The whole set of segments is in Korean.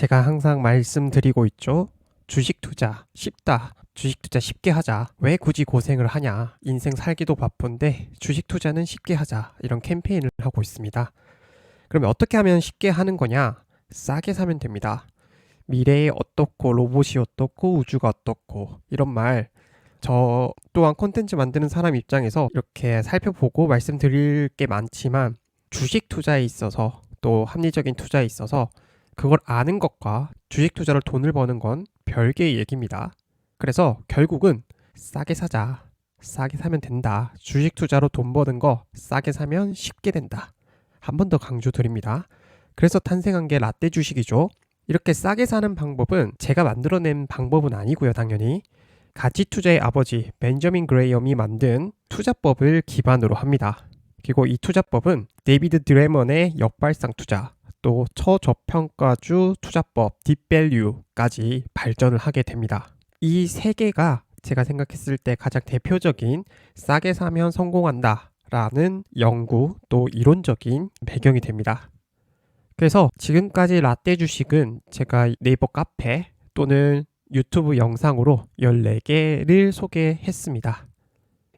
제가 항상 말씀드리고 있죠. 주식 투자 쉽다. 주식 투자 쉽게 하자. 왜 굳이 고생을 하냐. 인생 살기도 바쁜데 주식 투자는 쉽게 하자. 이런 캠페인을 하고 있습니다. 그러면 어떻게 하면 쉽게 하는 거냐? 싸게 사면 됩니다. 미래에 어떻고 로봇이 어떻고 우주가 어떻고 이런 말 저 또한 콘텐츠 만드는 사람 입장에서 이렇게 살펴보고 말씀드릴 게 많지만 주식 투자에 있어서 또 합리적인 투자에 있어서 그걸 아는 것과 주식 투자로 돈을 버는 건 별개의 얘기입니다. 그래서 결국은 싸게 사자. 싸게 사면 된다. 주식 투자로 돈 버는 거 싸게 사면 쉽게 된다. 한 번 더 강조 드립니다. 그래서 탄생한 게 라떼 주식이죠. 이렇게 싸게 사는 방법은 제가 만들어낸 방법은 아니고요, 당연히. 가치 투자의 아버지 벤저민 그레이엄이 만든 투자법을 기반으로 합니다. 그리고 이 투자법은 데이비드 드레먼의 역발상 투자, 또 초저평가주 투자법 딥밸류까지 발전을 하게 됩니다. 이 세 개가 제가 생각했을 때 가장 대표적인 싸게 사면 성공한다 라는 연구 또 이론적인 배경이 됩니다. 그래서 지금까지 라떼 주식은 제가 네이버 카페 또는 유튜브 영상으로 14개를 소개했습니다.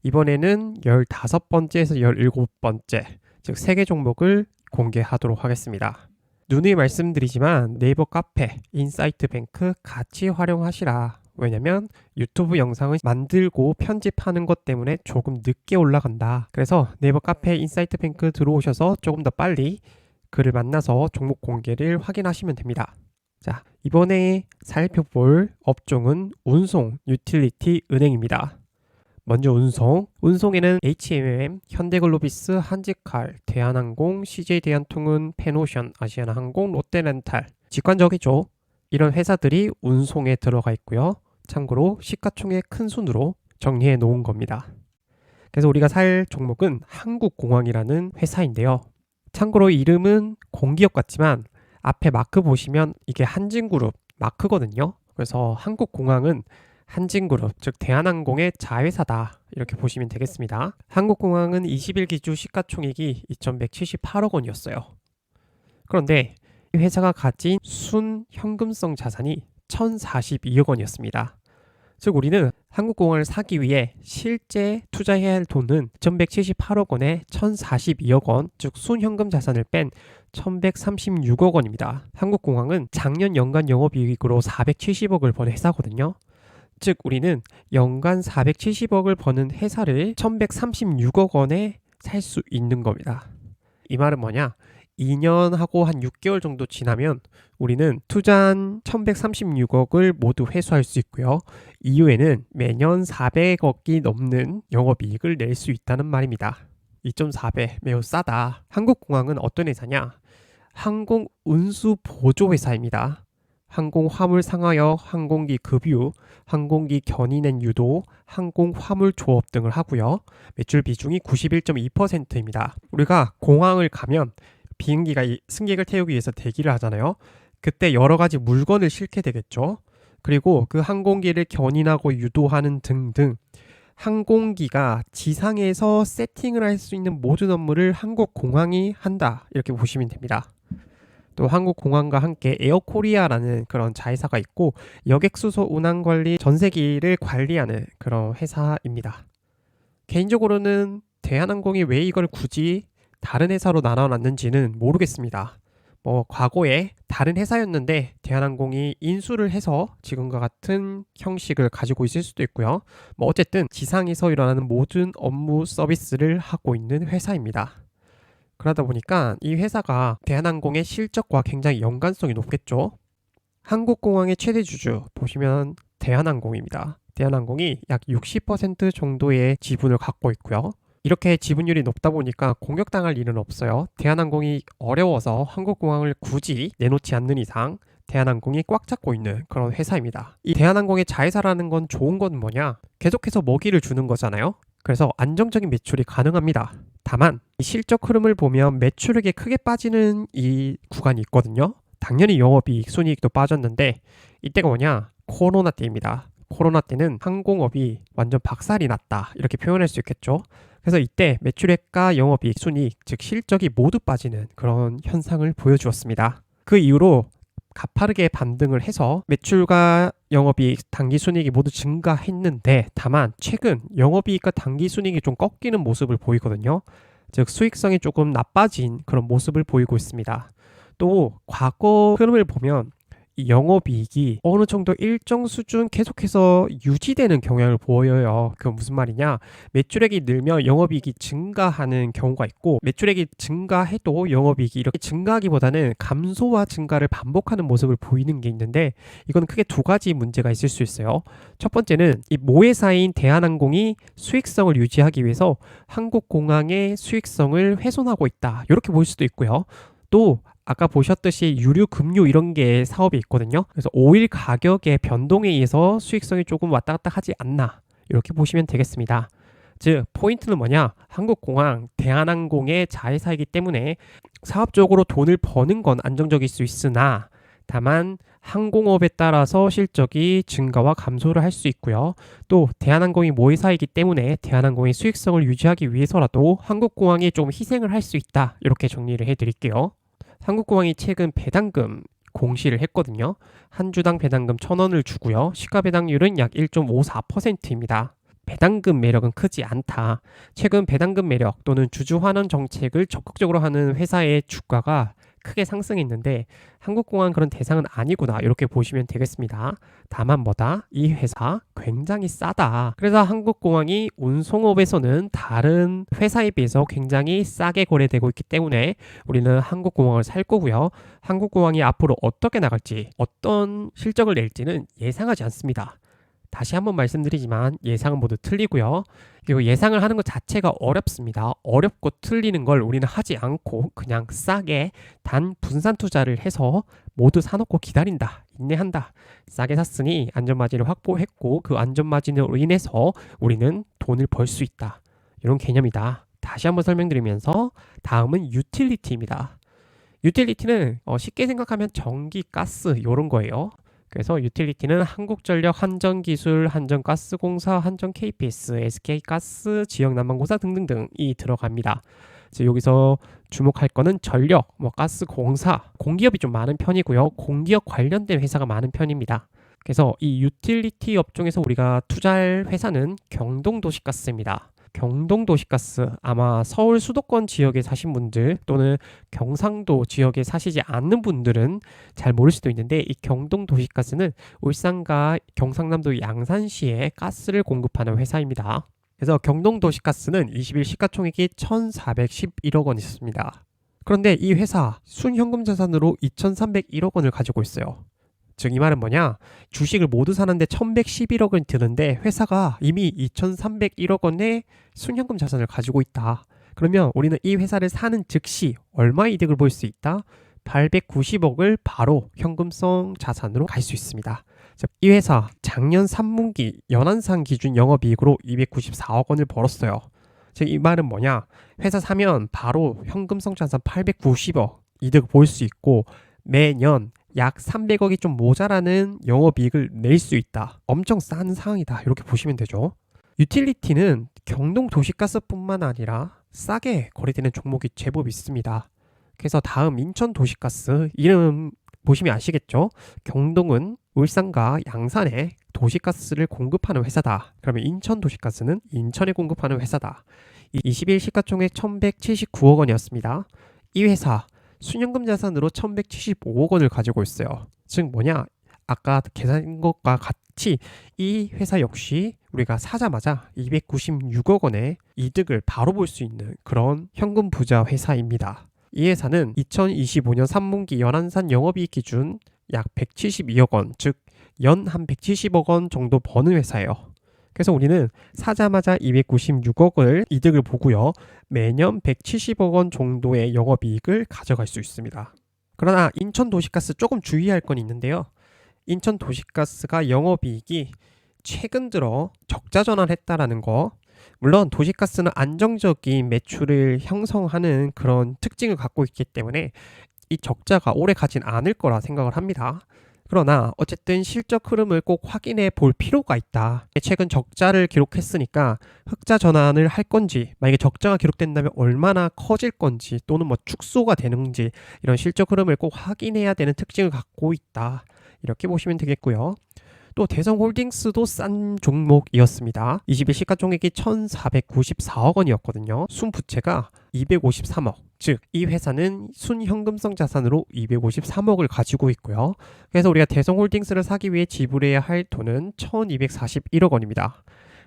이번에는 15번째에서 17번째, 즉 3개 종목을 공개하도록 하겠습니다. 누누이 말씀드리지만 네이버 카페, 인사이트 뱅크 같이 활용하시라. 왜냐면 유튜브 영상을 만들고 편집하는 것 때문에 조금 늦게 올라간다. 그래서 네이버 카페, 인사이트 뱅크 들어오셔서 조금 더 빨리 그를 만나서 종목 공개를 확인하시면 됩니다. 자, 이번에 살펴볼 업종은 운송, 유틸리티, 은행입니다. 먼저 운송에는 HMM, 현대글로비스, 한직칼, 대한항공, CJ대한통운, 페노션, 아시아나항공, 롯데렌탈, 직관적이죠. 이런 회사들이 운송에 들어가 있고요. 참고로 시가총액 큰 순으로 정리해 놓은 겁니다. 그래서 우리가 살 종목은 한국공항이라는 회사인데요. 참고로 이름은 공기업 같지만 앞에 마크 보시면 이게 한진그룹 마크거든요. 그래서 한국공항은 한진그룹, 즉 대한항공의 자회사다 이렇게 보시면 되겠습니다. 한국공항은 20일 기준 시가총액이 2,178억 원이었어요. 그런데 이 회사가 가진 순현금성 자산이 1,042억 원이었습니다. 즉 우리는 한국공항을 사기 위해 실제 투자해야 할 돈은 2,178억 원에 1,042억 원, 즉 순현금 자산을 뺀 1,136억 원입니다. 한국공항은 작년 연간 영업이익으로 470억을 번 회사거든요. 즉 우리는 연간 470억을 버는 회사를 1,136억 원에 살 수 있는 겁니다. 이 말은 뭐냐? 2년하고 한 6개월 정도 지나면 우리는 투자한 1,136억을 모두 회수할 수 있고요. 이후에는 매년 400억이 넘는 영업이익을 낼 수 있다는 말입니다. 2.4배 매우 싸다. 한국공항은 어떤 회사냐? 항공 운수 보조 회사입니다. 항공 화물 상하역, 항공기 급유, 항공기 견인앤 유도, 항공 화물 조업 등을 하고요. 매출 비중이 91.2%입니다. 우리가 공항을 가면 비행기가 승객을 태우기 위해서 대기를 하잖아요. 그때 여러 가지 물건을 싣게 되겠죠. 그리고 그 항공기를 견인하고 유도하는 등등 항공기가 지상에서 세팅을 할 수 있는 모든 업무를 한국공항이 한다. 이렇게 보시면 됩니다. 또 한국공항과 함께 에어코리아라는 그런 자회사가 있고 여객수소 운항관리 전세기를 관리하는 그런 회사입니다. 개인적으로는 대한항공이 왜 이걸 굳이 다른 회사로 나눠놨는지는 모르겠습니다. 과거에 다른 회사였는데 대한항공이 인수를 해서 지금과 같은 형식을 가지고 있을 수도 있고요. 어쨌든 지상에서 일어나는 모든 업무 서비스를 하고 있는 회사입니다. 그러다 보니까 이 회사가 대한항공의 실적과 굉장히 연관성이 높겠죠. 한국공항의 최대 주주 보시면 대한항공입니다. 대한항공이 약 60% 정도의 지분을 갖고 있고요. 이렇게 지분율이 높다 보니까 공격당할 일은 없어요. 대한항공이 어려워서 한국공항을 굳이 내놓지 않는 이상 대한항공이 꽉 잡고 있는 그런 회사입니다. 이 대한항공의 자회사라는 건 좋은 건 뭐냐? 계속해서 먹이를 주는 거잖아요. 그래서 안정적인 매출이 가능합니다. 다만 이 실적 흐름을 보면 매출액이 크게 빠지는 이 구간이 있거든요. 당연히 영업이익, 순이익도 빠졌는데 이때가 뭐냐? 코로나 때입니다. 코로나 때는 항공업이 완전 박살이 났다 이렇게 표현할 수 있겠죠. 그래서 이때 매출액과 영업이익, 순이익, 즉 실적이 모두 빠지는 그런 현상을 보여주었습니다. 그 이후로 가파르게 반등을 해서 매출과 영업이익, 당기순이익이 모두 증가했는데 다만 최근 영업이익과 당기순이익이 좀 꺾이는 모습을 보이거든요. 즉 수익성이 조금 나빠진 그런 모습을 보이고 있습니다. 또 과거 흐름을 보면 이 영업이익이 어느 정도 일정 수준 계속해서 유지되는 경향을 보여요. 그건 무슨 말이냐? 매출액이 늘면 영업이익이 증가하는 경우가 있고 매출액이 증가해도 영업이익이 이렇게 증가하기보다는 감소와 증가를 반복하는 모습을 보이는 게 있는데 이건 크게 두 가지 문제가 있을 수 있어요. 첫 번째는 이 모회사인 대한항공이 수익성을 유지하기 위해서 한국공항의 수익성을 훼손하고 있다. 이렇게 볼 수도 있고요. 또 아까 보셨듯이 유류, 급류 이런 게 사업이 있거든요. 그래서 오일 가격의 변동에 의해서 수익성이 조금 왔다 갔다 하지 않나 이렇게 보시면 되겠습니다. 즉 포인트는 뭐냐? 한국공항, 대한항공의 자회사이기 때문에 사업적으로 돈을 버는 건 안정적일 수 있으나 다만 항공업에 따라서 실적이 증가와 감소를 할 수 있고요. 또 대한항공이 모회사이기 때문에 대한항공의 수익성을 유지하기 위해서라도 한국공항이 좀 희생을 할 수 있다. 이렇게 정리를 해드릴게요. 한국공항이 최근 배당금 공시를 했거든요. 한 주당 배당금 1,000원을 주고요. 시가 배당률은 약 1.54%입니다. 배당금 매력은 크지 않다. 최근 배당금 매력 또는 주주 환원 정책을 적극적으로 하는 회사의 주가가 크게 상승했는데 한국공항 그런 대상은 아니구나 이렇게 보시면 되겠습니다. 다만 뭐다? 이 회사 굉장히 싸다. 그래서 한국공항이 운송업에서는 다른 회사에 비해서 굉장히 싸게 거래되고 있기 때문에 우리는 한국공항을 살 거고요. 한국공항이 앞으로 어떻게 나갈지 어떤 실적을 낼지는 예상하지 않습니다. 다시 한번 말씀드리지만 예상은 모두 틀리고요. 그리고 예상을 하는 것 자체가 어렵습니다. 어렵고 틀리는 걸 우리는 하지 않고 그냥 싸게 단 분산 투자를 해서 모두 사놓고 기다린다. 인내한다. 싸게 샀으니 안전마진을 확보했고 그 안전마진으로 인해서 우리는 돈을 벌 수 있다. 이런 개념이다. 다시 한번 설명드리면서 다음은 유틸리티입니다. 유틸리티는 쉽게 생각하면 전기, 가스 이런 거예요. 그래서 유틸리티는 한국전력, 한전기술, 한전가스공사, 한전 KPS, SK가스, 지역난방공사 등등등이 들어갑니다. 여기서 주목할 거는 전력, 가스공사, 공기업이 좀 많은 편이고요. 공기업 관련된 회사가 많은 편입니다. 그래서 이 유틸리티 업종에서 우리가 투자할 회사는 경동도시가스입니다. 경동도시가스 아마 서울 수도권 지역에 사신 분들 또는 경상도 지역에 사시지 않는 분들은 잘 모를 수도 있는데 이 경동도시가스는 울산과 경상남도 양산시에 가스를 공급하는 회사입니다. 그래서 경동도시가스는 20일 시가총액이 1,411억 원 있습니다. 그런데 이 회사 순현금 자산으로 2,301억 원을 가지고 있어요. 즉 이 말은 뭐냐? 주식을 모두 사는데 1,111억 원이 드는데 회사가 이미 2,301억 원의 순현금 자산을 가지고 있다. 그러면 우리는 이 회사를 사는 즉시 얼마 이득을 볼 수 있다? 890억을 바로 현금성 자산으로 갈 수 있습니다. 즉 이 회사 작년 3분기 연한상 기준 영업이익으로 294억 원을 벌었어요. 즉 이 말은 뭐냐? 회사 사면 바로 현금성 자산 890억 이득 볼 수 있고 매년 약 300억이 좀 모자라는 영업이익을 낼 수 있다. 엄청 싼 상황이다. 이렇게 보시면 되죠. 유틸리티는 경동도시가스뿐만 아니라 싸게 거래되는 종목이 제법 있습니다. 그래서 다음 인천도시가스 이름 보시면 아시겠죠? 경동은 울산과 양산에 도시가스를 공급하는 회사다. 그러면 인천도시가스는 인천에 공급하는 회사다. 20일 시가총액 1,179억 원이었습니다. 이 회사 순현금 자산으로 1,175억 원을 가지고 있어요. 즉 뭐냐? 아까 계산한 것과 같이 이 회사 역시 우리가 사자마자 296억 원의 이득을 바로 볼 수 있는 그런 현금 부자 회사입니다. 이 회사는 2025년 3분기 연한산 영업이익 기준 약 172억 원, 즉 연 한 170억 원 정도 버는 회사예요. 그래서 우리는 사자마자 296억을 이득을 보고요. 매년 170억 원 정도의 영업이익을 가져갈 수 있습니다. 그러나 인천도시가스 조금 주의할 건 있는데요. 인천도시가스가 영업이익이 최근 들어 적자 전환했다라는 거. 물론 도시가스는 안정적인 매출을 형성하는 그런 특징을 갖고 있기 때문에 이 적자가 오래 가진 않을 거라 생각을 합니다. 그러나 어쨌든 실적 흐름을 꼭 확인해 볼 필요가 있다. 최근 적자를 기록했으니까 흑자 전환을 할 건지, 만약에 적자가 기록된다면 얼마나 커질 건지 또는 뭐 축소가 되는지 이런 실적 흐름을 꼭 확인해야 되는 특징을 갖고 있다. 이렇게 보시면 되겠고요. 또 대성홀딩스도 싼 종목이었습니다. 20일 시가총액이 1,494억 원이었거든요. 순부채가 253억. 즉, 이 회사는 순현금성 자산으로 253억을 가지고 있고요. 그래서 우리가 대성홀딩스를 사기 위해 지불해야 할 돈은 1,241억 원입니다.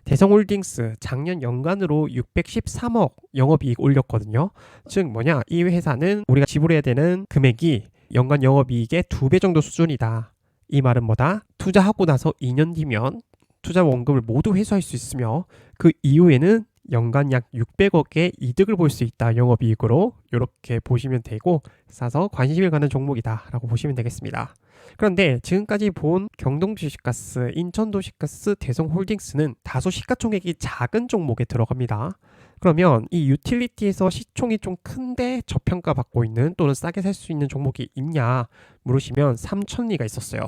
대성홀딩스 작년 연간으로 613억 영업이익 올렸거든요. 즉 뭐냐? 이 회사는 우리가 지불해야 되는 금액이 연간 영업이익의 2배 정도 수준이다. 이 말은 뭐다? 투자하고 나서 2년 뒤면 투자 원금을 모두 회수할 수 있으며 그 이후에는 연간 약 600억의 이득을 볼 수 있다. 영업이익으로 이렇게 보시면 되고 싸서 관심을 가는 종목이다 라고 보시면 되겠습니다. 그런데 지금까지 본 경동주식가스, 인천도시가스, 대성홀딩스는 다소 시가총액이 작은 종목에 들어갑니다. 그러면 이 유틸리티에서 시총이 좀 큰데 저평가 받고 있는 또는 싸게 살 수 있는 종목이 있냐 물으시면 삼천리가 있었어요.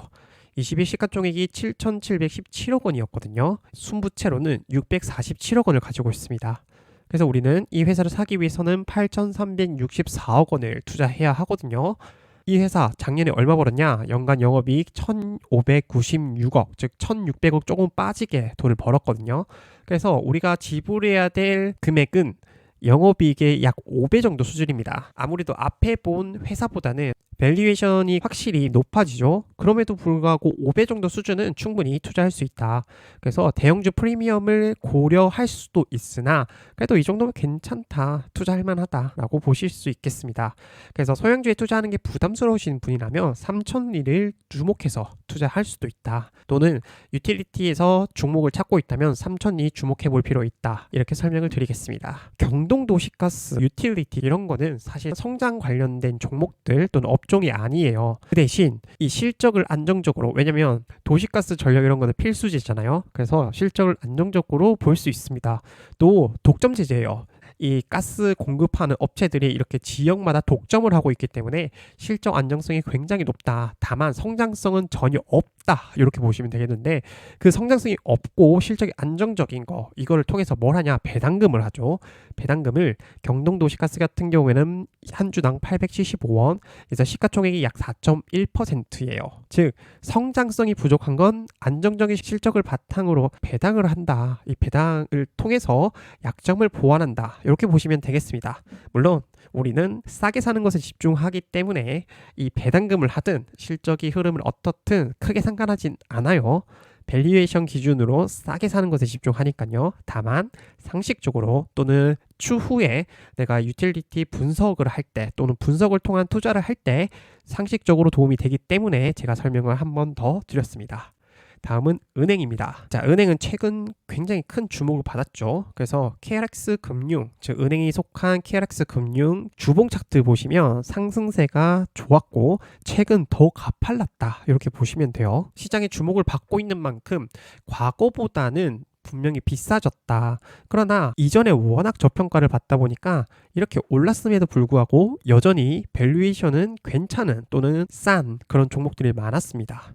20일 시가총액이 7,717억 원이었거든요. 순부채로는 647억 원을 가지고 있습니다. 그래서 우리는 이 회사를 사기 위해서는 8,364억 원을 투자해야 하거든요. 이 회사 작년에 얼마 벌었냐? 연간 영업이익 1,596억, 즉 1,600억 조금 빠지게 돈을 벌었거든요. 그래서 우리가 지불해야 될 금액은 영업이익의 약 5배 정도 수준입니다. 아무래도 앞에 본 회사보다는 밸류에이션이 확실히 높아지죠. 그럼에도 불구하고 5배 정도 수준은 충분히 투자할 수 있다. 그래서 대형주 프리미엄을 고려할 수도 있으나 그래도 이 정도면 괜찮다. 투자할 만하다라고 보실 수 있겠습니다. 그래서 소형주에 투자하는 게 부담스러우신 분이라면 삼천리를 주목해서 투자할 수도 있다. 또는 유틸리티에서 종목을 찾고 있다면 삼천리 주목해 볼 필요 있다. 이렇게 설명을 드리겠습니다. 경동도시가스, 유틸리티 이런 거는 사실 성장 관련된 종목들 또는 업종이 아니에요. 그 대신 이 실적을 안정적으로, 왜냐면 도시가스, 전력 이런 거는 필수지잖아요. 그래서 실적을 안정적으로 볼 수 있습니다. 또 독점 제재예요. 이 가스 공급하는 업체들이 이렇게 지역마다 독점을 하고 있기 때문에 실적 안정성이 굉장히 높다. 다만 성장성은 전혀 없다. 이렇게 보시면 되겠는데 그 성장성이 없고 실적이 안정적인 거, 이거를 통해서 뭘 하냐? 배당금을 하죠. 배당금을 경동도시가스 같은 경우에는 한 주당 875원, 그래서 시가총액이 약 4.1%예요. 즉 성장성이 부족한 건 안정적인 실적을 바탕으로 배당을 한다. 이 배당을 통해서 약점을 보완한다. 이렇게 보시면 되겠습니다. 물론 우리는 싸게 사는 것에 집중하기 때문에 이 배당금을 하든 실적이 흐름을 어떻든 크게 상관하진 않아요. 밸류에이션 기준으로 싸게 사는 것에 집중하니까요. 다만 상식적으로 또는 추후에 내가 유틸리티 분석을 할 때 또는 분석을 통한 투자를 할 때 상식적으로 도움이 되기 때문에 제가 설명을 한 번 더 드렸습니다. 다음은 은행입니다. 자, 은행은 최근 굉장히 큰 주목을 받았죠. 그래서 KRX 금융, 즉 은행이 속한 KRX 금융 주봉 차트 보시면 상승세가 좋았고 최근 더 가팔랐다. 이렇게 보시면 돼요. 시장의 주목을 받고 있는 만큼 과거보다는 분명히 비싸졌다. 그러나 이전에 워낙 저평가를 받다 보니까 이렇게 올랐음에도 불구하고 여전히 밸류에이션은 괜찮은 또는 싼 그런 종목들이 많았습니다.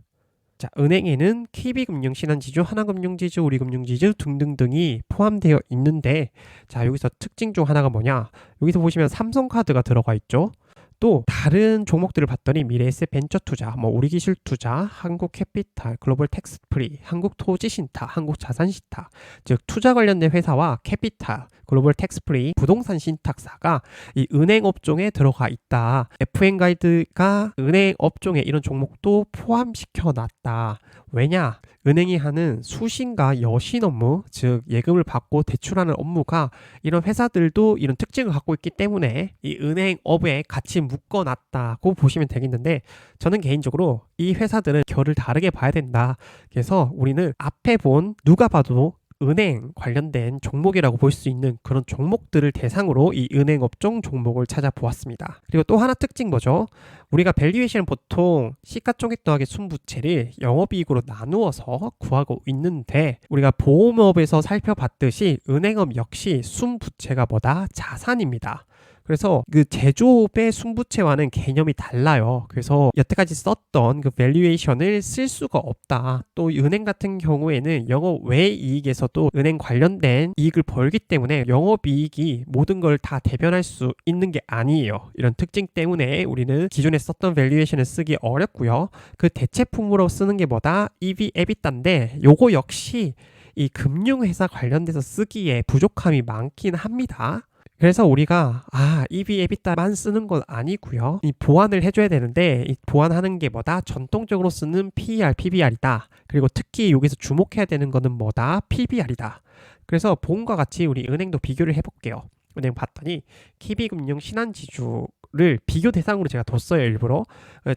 자, 은행에는 KB금융신한지주, 하나금융지주, 우리금융지주 등등등이 포함되어 있는데, 자, 여기서 특징 중 하나가 뭐냐? 여기서 보시면 삼성카드가 들어가 있죠. 또 다른 종목들을 봤더니 미래에셋벤처투자, 우리기술투자, 한국캐피탈, 글로벌텍스프리, 한국토지신탁, 한국자산신탁, 즉 투자 관련된 회사와 캐피탈, 글로벌텍스프리, 부동산 신탁사가 이 은행 업종에 들어가 있다. FN가이드가 은행 업종에 이런 종목도 포함시켜 놨다. 왜냐? 은행이 하는 수신과 여신 업무, 즉 예금을 받고 대출하는 업무가 이런 회사들도 이런 특징을 갖고 있기 때문에 이 은행업에 같이 묶어놨다고 보시면 되겠는데, 저는 개인적으로 이 회사들은 결을 다르게 봐야 된다. 그래서 우리는 앞에 본 누가 봐도 은행 관련된 종목이라고 볼 수 있는 그런 종목들을 대상으로 이 은행 업종 종목을 찾아보았습니다. 그리고 또 하나 특징 뭐죠? 우리가 밸류에이션은 보통 시가총액 더하기 순부채를 영업이익으로 나누어서 구하고 있는데, 우리가 보험업에서 살펴봤듯이 은행업 역시 순부채가 뭐다? 자산입니다. 그래서 그 제조업의 순부채와는 개념이 달라요. 그래서 여태까지 썼던 그 밸류에이션을 쓸 수가 없다. 또 은행 같은 경우에는 영업 외 이익에서도 은행 관련된 이익을 벌기 때문에 영업이익이 모든 걸 다 대변할 수 있는 게 아니에요. 이런 특징 때문에 우리는 기존에 썼던 밸류에이션을 쓰기 어렵고요. 그 대체품으로 쓰는 게 뭐다? EV, EBITDA인데 요거 역시 이 금융회사 관련돼서 쓰기에 부족함이 많긴 합니다. 그래서 우리가 EV, EBITDA만 쓰는 건 아니고요. 이 보완을 해줘야 되는데 이 보완하는 게 뭐다? 전통적으로 쓰는 PER, PBR이다. 그리고 특히 여기서 주목해야 되는 거는 뭐다? PBR이다. 그래서 보험과 같이 우리 은행도 비교를 해볼게요. 은행 봤더니 KB금융 신한지주를 비교 대상으로 제가 뒀어요. 일부러.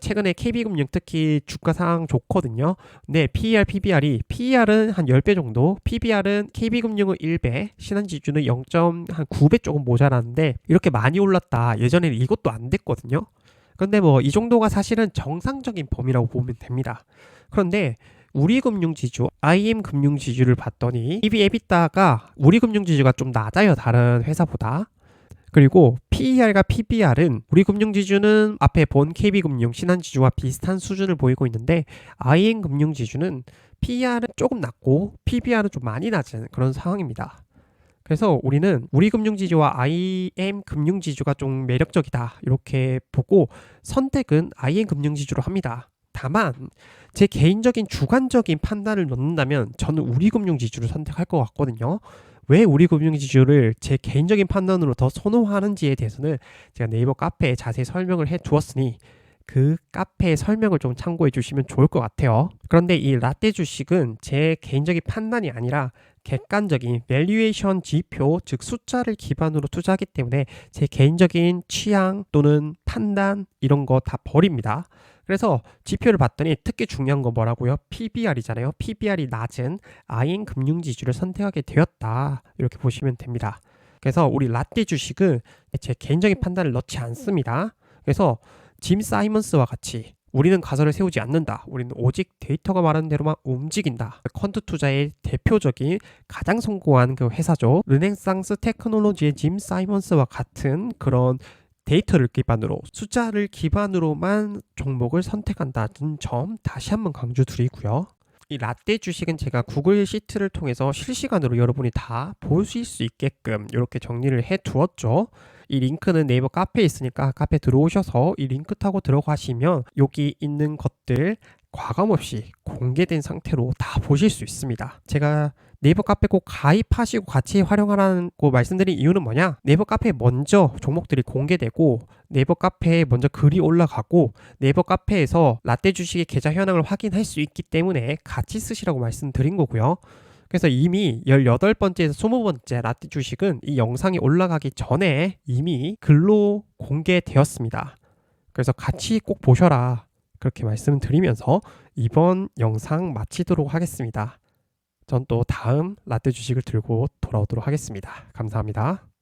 최근에 KB금융 특히 주가 상황 좋거든요. 근데 PER, PBR은 한 10배 정도, PBR은 KB금융은 1배, 신한지주는 0.9배 조금 모자라는데 이렇게 많이 올랐다. 예전에는 이것도 안 됐거든요. 근데 뭐 이 정도가 사실은 정상적인 범위라고 보면 됩니다. 그런데 우리금융지주, IM금융지주를 봤더니 EV, EBITDA가 우리금융지주가 좀 낮아요. 다른 회사보다. 그리고 PER과 PBR은 우리금융지주는 앞에 본 KB금융, 신한지주와 비슷한 수준을 보이고 있는데 IM금융지주는 PER은 조금 낮고 PBR은 좀 많이 낮은 그런 상황입니다. 그래서 우리는 우리금융지주와 IM금융지주가 좀 매력적이다 이렇게 보고 선택은 IM금융지주로 합니다. 다만 제 개인적인 주관적인 판단을 넣는다면 저는 우리금융지주를 선택할 것 같거든요. 왜 우리금융지주를 제 개인적인 판단으로 더 선호하는지에 대해서는 제가 네이버 카페에 자세히 설명을 해 두었으니 그 카페의 설명을 좀 참고해 주시면 좋을 것 같아요. 그런데 이 라떼 주식은 제 개인적인 판단이 아니라 객관적인 밸류에이션 지표, 즉 숫자를 기반으로 투자하기 때문에 제 개인적인 취향 또는 판단 이런 거 다 버립니다. 그래서 지표를 봤더니 특히 중요한 건 뭐라고요? PBR이잖아요. PBR이 낮은 IM금융지주를 선택하게 되었다. 이렇게 보시면 됩니다. 그래서 우리 라떼 주식은 제 개인적인 판단을 넣지 않습니다. 그래서 짐 사이먼스와 같이 우리는 가설을 세우지 않는다. 우리는 오직 데이터가 말하는 대로만 움직인다. 퀀트 투자의 대표적인 가장 성공한 그 회사죠. 르네상스 테크놀로지의 짐 사이먼스와 같은 그런 데이터를 기반으로 숫자를 기반으로만 종목을 선택한다는 점 다시 한번 강조 드리고요. 이 라떼 주식은 제가 구글 시트를 통해서 실시간으로 여러분이 다 보실 수 있게끔 이렇게 정리를 해 두었죠. 이 링크는 네이버 카페에 있으니까 카페 들어오셔서 이 링크 타고 들어가시면 여기 있는 것들 과감없이 공개된 상태로 다 보실 수 있습니다. 제가 네이버 카페 꼭 가입하시고 같이 활용하라고 말씀드린 이유는 뭐냐? 네이버 카페에 먼저 종목들이 공개되고 네이버 카페에 먼저 글이 올라가고 네이버 카페에서 라떼 주식의 계좌 현황을 확인할 수 있기 때문에 같이 쓰시라고 말씀드린 거고요. 그래서 이미 18번째에서 20번째 라떼 주식은 이 영상이 올라가기 전에 이미 글로 공개되었습니다. 그래서 같이 꼭 보셔라. 그렇게 말씀드리면서 이번 영상 마치도록 하겠습니다. 전 또 다음 라떼 주식을 들고 돌아오도록 하겠습니다. 감사합니다.